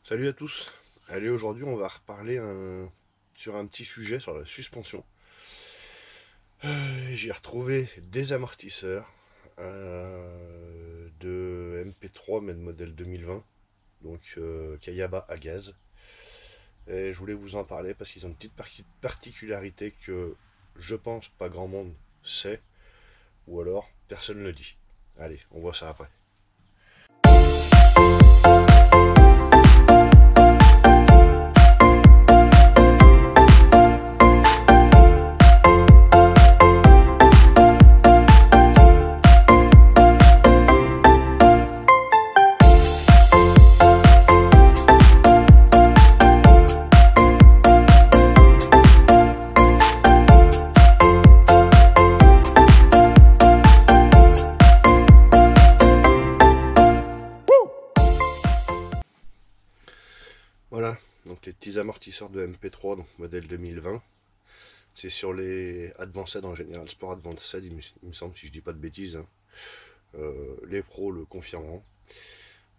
Salut à tous. Allez, aujourd'hui on va reparler sur un petit sujet sur la suspension. J'ai retrouvé des amortisseurs de MP3 mais de modèle 2020, donc Kayaba à gaz. Et je voulais vous en parler parce qu'ils ont une petite particularité que je pense pas grand monde sait, ou alors personne ne le dit. Allez, on voit ça après. Voilà, donc les petits amortisseurs de MP3, donc modèle 2020. C'est sur les Advanced en général, Sport Advanced, il me semble, si je dis pas de bêtises. Hein. Les pros le confirmeront.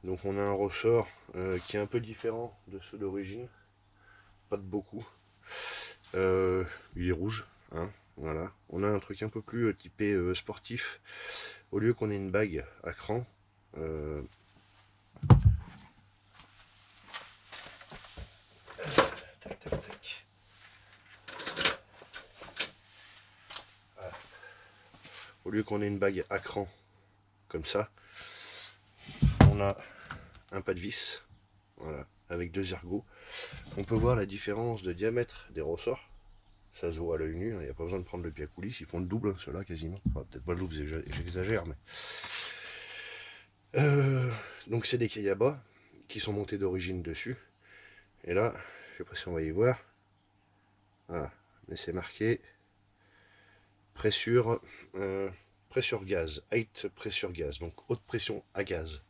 Donc on a un ressort qui est un peu différent de ceux d'origine, pas de beaucoup. Il est rouge, hein, voilà. On a un truc un peu plus typé sportif. Au lieu qu'on ait une bague à cran, tac, tac, tac. Voilà. Au lieu qu'on ait une bague à cran comme ça, on a un pas de vis, voilà, avec deux ergots. On peut voir la différence de diamètre des ressorts. Ça se voit à l'œil nu, il n'y a pas besoin de prendre le pied à coulisses, ils font le double, ceux-là quasiment. Enfin, peut-être pas le double, j'exagère, mais. Donc c'est des Kayaba qui sont montés d'origine dessus. Et là, je sais pas si on va y voir. Voilà, mais c'est marqué pressure, pressure gaz, height pressure gaz, donc haute pression à gaz.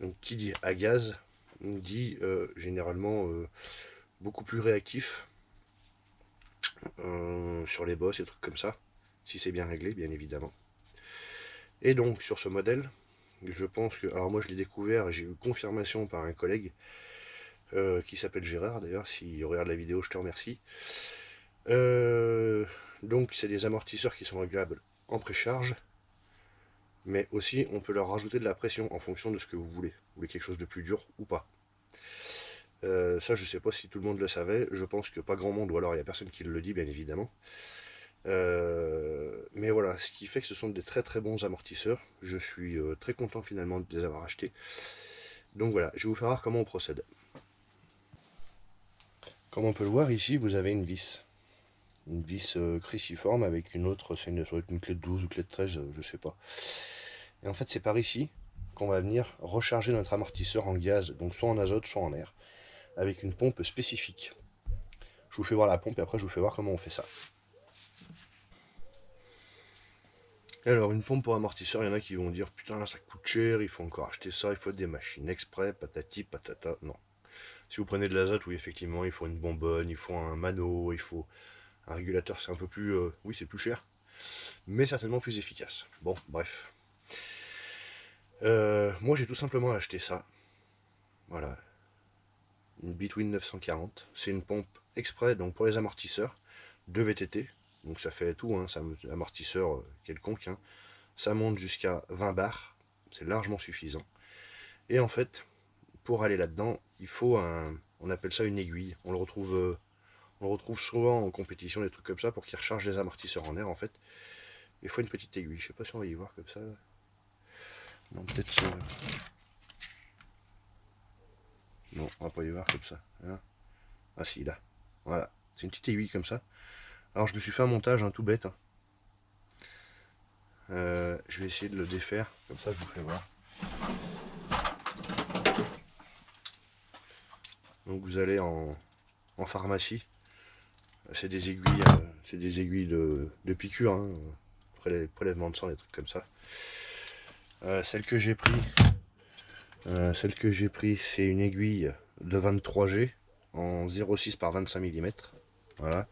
Donc qui dit à gaz dit généralement beaucoup plus réactif sur les bosses et trucs comme ça, si c'est bien réglé, bien évidemment. Et donc sur ce modèle, je pense que, alors moi je l'ai découvert, j'ai eu confirmation par un collègue qui s'appelle Gérard d'ailleurs, s'il regarde la vidéo je te remercie. Donc c'est des amortisseurs qui sont réglables en précharge, mais aussi on peut leur rajouter de la pression en fonction de ce que vous voulez. Vous voulez quelque chose de plus dur ou pas. Ça je sais pas si tout le monde le savait, je pense que pas grand monde, ou alors il n'y a personne qui le dit bien évidemment. Mais voilà, ce qui fait que ce sont des très très bons amortisseurs. Je suis très content finalement de les avoir achetés. Donc voilà, je vais vous faire voir comment on procède. Comme on peut le voir ici, vous avez une vis. Une vis cruciforme avec une autre, c'est une clé de 12 ou clé de 13, je sais pas. Et en fait c'est par ici qu'on va venir recharger notre amortisseur en gaz, donc soit en azote, soit en air, avec une pompe spécifique. Je vous fais voir la pompe et après je vous fais voir comment on fait ça. Alors, une pompe pour amortisseur, il y en a qui vont dire putain, ça coûte cher, il faut encore acheter ça, il faut des machines exprès, patati patata. Non. Si vous prenez de l'azote, oui, effectivement, il faut une bonbonne, il faut un mano, il faut un régulateur, c'est un peu plus. Oui, c'est plus cher, mais certainement plus efficace. Bon, bref. Moi, j'ai tout simplement acheté ça. Voilà. Une Bitwin 940. C'est une pompe exprès donc pour les amortisseurs de VTT. Donc ça fait tout, hein, c'est un amortisseur quelconque. Hein. Ça monte jusqu'à 20 bars, c'est largement suffisant. Et en fait, pour aller là-dedans, il faut on appelle ça une aiguille. On le retrouve souvent en compétition, des trucs comme ça, pour qu'il recharge les amortisseurs en air en fait. Il faut une petite aiguille, je sais pas si on va y voir comme ça. Non, peut-être que... Non, on va pas y voir comme ça. Hein. Ah si, là. Voilà, c'est une petite aiguille comme ça. Alors je me suis fait un montage tout bête. Hein. Je vais essayer de le défaire, comme ça je vous fais voir. Donc vous allez en pharmacie, c'est des aiguilles de piqûre, hein, prélèvement de sang, des trucs comme ça. Celle que j'ai pris, c'est une aiguille de 23G en 0,6 par 25 mm. Voilà.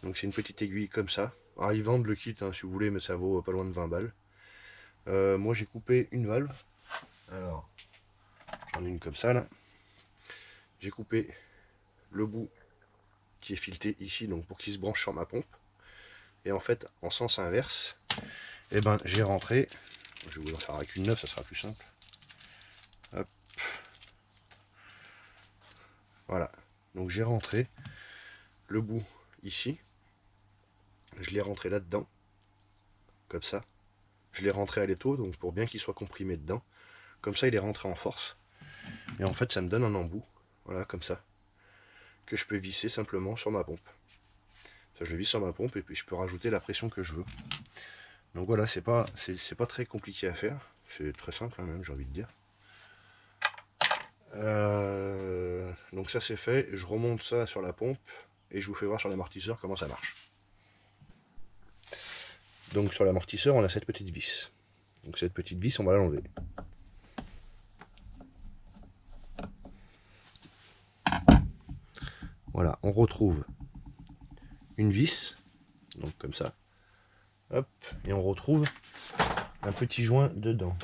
Donc c'est une petite aiguille comme ça. Alors ils vendent le kit hein, si vous voulez, mais ça vaut pas loin de 20 balles. Moi j'ai coupé une valve. Alors j'en ai une comme ça là. j'ai coupé le bout qui est fileté ici, donc pour qu'il se branche sur ma pompe. Et en fait, en sens inverse, et ben j'ai rentré, je vais vous en faire avec une neuve, ça sera plus simple. Hop. Voilà, donc j'ai rentré le bout ici, je l'ai rentré là-dedans, comme ça. Je l'ai rentré à l'étau, donc pour bien qu'il soit comprimé dedans. Comme ça, il est rentré en force. Et en fait, ça me donne un embout, voilà, comme ça, que je peux visser simplement sur ma pompe. Ça, je le visse sur ma pompe et puis je peux rajouter la pression que je veux. Donc voilà, c'est pas très compliqué à faire. C'est très simple, hein, même, j'ai envie de dire. Donc ça, c'est fait. Je remonte ça sur la pompe et je vous fais voir sur l'amortisseur comment ça marche. Donc sur l'amortisseur, on a cette petite vis. Donc cette petite vis, on va l'enlever. Voilà, on retrouve une vis, donc comme ça, hop, et on retrouve un petit joint dedans.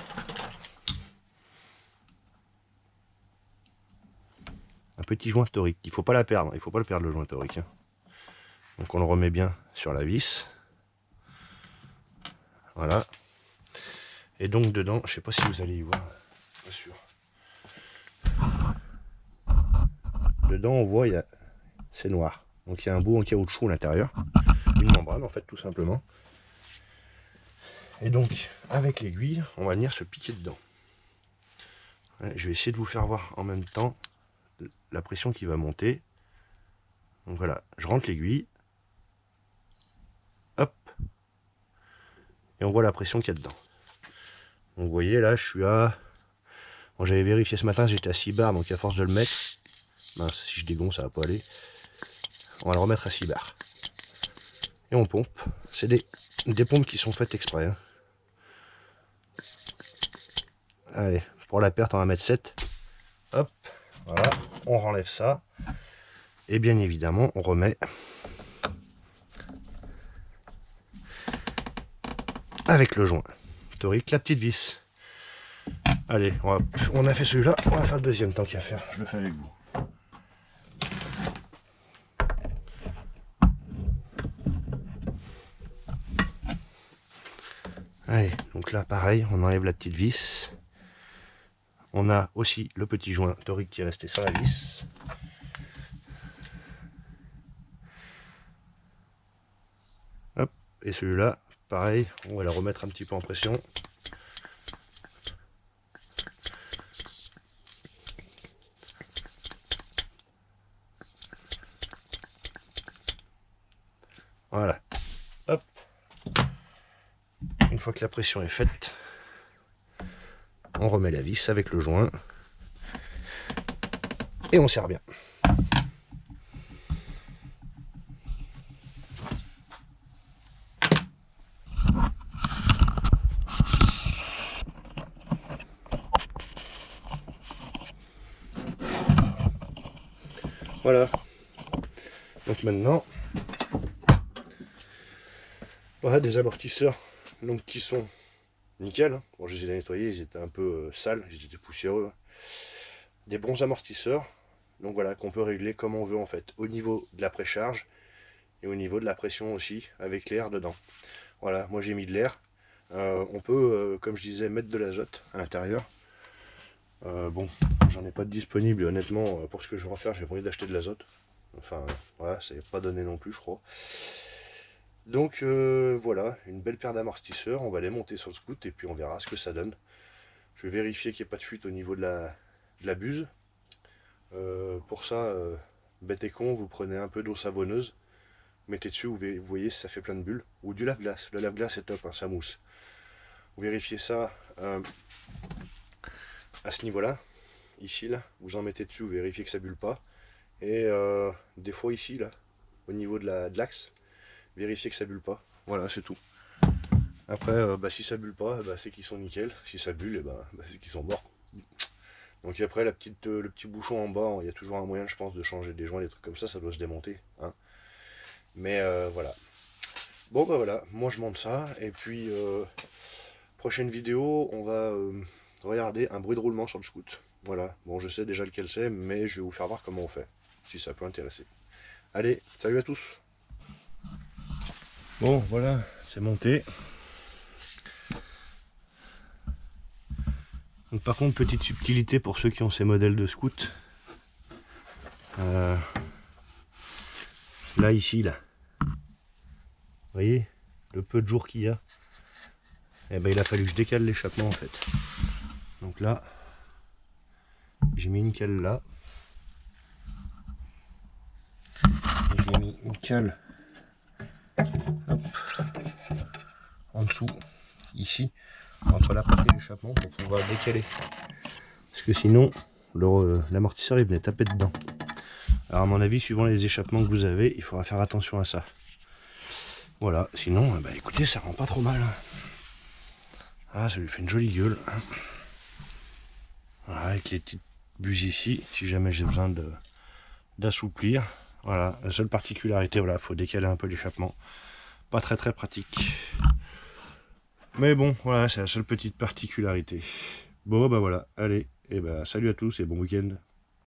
Un petit joint torique, il ne faut pas la perdre, il faut pas le perdre le joint torique. Hein. Donc on le remet bien sur la vis. Voilà. Et donc dedans, je ne sais pas si vous allez y voir, pas sûr. Dedans on voit, c'est noir. Donc il y a un bout en caoutchouc à l'intérieur. Une membrane en fait tout simplement. Et donc avec l'aiguille, on va venir se piquer dedans. Je vais essayer de vous faire voir en même temps la pression qui va monter. Donc voilà, je rentre l'aiguille. Hop. Et on voit la pression qu'il y a dedans. Donc vous voyez là, je suis à... Bon, j'avais vérifié ce matin, j'étais à 6 bars, donc à force de le mettre... Mince, si je dégonce, ça va pas aller. On va le remettre à 6 bars. Et on pompe. C'est des pompes qui sont faites exprès. Hein. Allez, pour la perte, on va mettre 7. Hop, voilà, on renlève ça. Et bien évidemment, on remet avec le joint torique la petite vis. Allez, on a fait celui-là, on va faire le deuxième tant qu'il y a à faire. Je le fais avec vous. Allez, donc là pareil, on enlève la petite vis. On a aussi le petit joint torique qui est resté sur la vis. Hop, et celui-là, pareil, on va le remettre un petit peu en pression. Voilà. Hop. Une fois que la pression est faite, on remet la vis avec le joint. Et on serre bien. Voilà. Donc maintenant, voilà des amortisseurs donc, qui sont nickel. Hein. Bon, je les ai nettoyés, ils étaient un peu sales, ils étaient poussiéreux. Des bons amortisseurs, donc voilà, qu'on peut régler comme on veut en fait, au niveau de la précharge et au niveau de la pression aussi, avec l'air dedans. Voilà, moi j'ai mis de l'air. On peut, comme je disais, mettre de l'azote à l'intérieur. Bon, j'en ai pas de disponible, honnêtement, pour ce que je vais en faire, j'ai pas envie d'acheter de l'azote. Enfin, voilà, c'est pas donné non plus, je crois. Donc voilà, une belle paire d'amortisseurs, on va les monter sur le scout et puis on verra ce que ça donne. Je vais vérifier qu'il n'y ait pas de fuite au niveau de la buse. Pour ça, bête et con, vous prenez un peu d'eau savonneuse, mettez dessus, vous voyez si ça fait plein de bulles, ou du lave-glace. Le lave-glace est top, hein, ça mousse. Vous vérifiez ça à ce niveau-là, ici, là, vous en mettez dessus, vous vérifiez que ça bulle pas. Et des fois ici, là, au niveau de l'axe, vérifiez que ça bulle pas. Voilà, c'est tout. Après, si ça bulle pas, c'est qu'ils sont nickel. Si ça bulle, c'est qu'ils sont morts. Donc après, le petit bouchon en bas, il y a toujours un moyen, je pense, de changer des joints, des trucs comme ça doit se démonter. Hein. Mais voilà. Bon, voilà, moi je monte ça. Et puis, prochaine vidéo, on va regardez, un bruit de roulement sur le scoot. Voilà, bon je sais déjà lequel c'est, mais je vais vous faire voir comment on fait, si ça peut intéresser. Allez, salut à tous. Bon voilà, c'est monté. Donc par contre, petite subtilité pour ceux qui ont ces modèles de scoot. Là, ici, là. Vous voyez, le peu de jours qu'il y a. Eh ben, il a fallu que je décale l'échappement en fait. Donc là, j'ai mis une cale là. J'ai mis une cale hop, en dessous, ici, entre la porte et l'échappement pour pouvoir décaler. Parce que sinon, l'amortisseur il venait taper dedans. Alors à mon avis, suivant les échappements que vous avez, il faudra faire attention à ça. Voilà, sinon, bah écoutez, ça rend pas trop mal. Ah, ça lui fait une jolie gueule. Voilà, avec les petites buses ici, si jamais j'ai besoin d'assouplir. Voilà, la seule particularité, voilà, faut décaler un peu l'échappement. Pas très pratique. Mais bon, voilà, c'est la seule petite particularité. Bon, bah voilà, allez, et bah salut à tous et bon week-end.